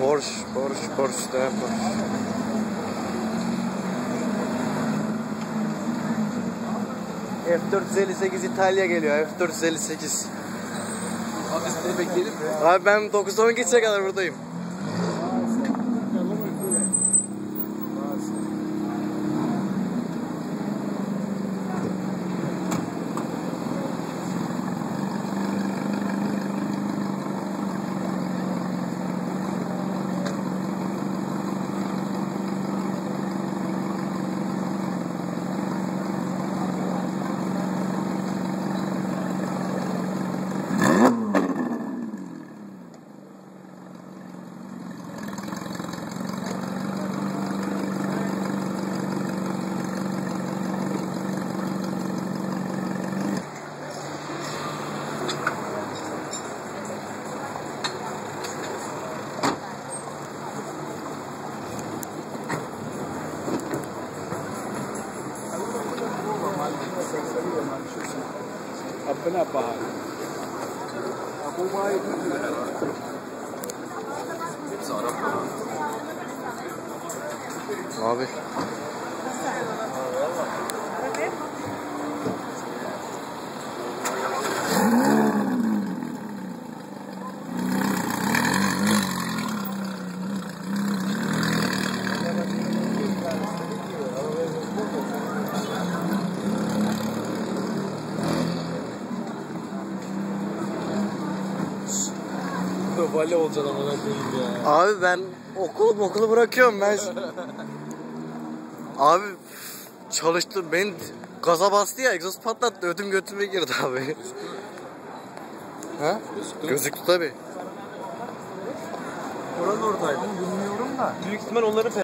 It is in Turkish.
Porsche da Porsche. F458 İtalya geliyor. F458. Abi sizi bekleyelim mi? Abi ben 9-10 geçe kadar buradayım. अपना पहाड़ Abi. Vale olacaksın amına koyayım ya. Abi ben okulu bırakıyorum ben. Abi çalıştım, ben gaza bastı ya, egzoz patlattı, ödüm götüme girdi abi. Ha? Gözüktü tabi. Oran oradaydım bilmiyorum da. Büyük ihtimal onların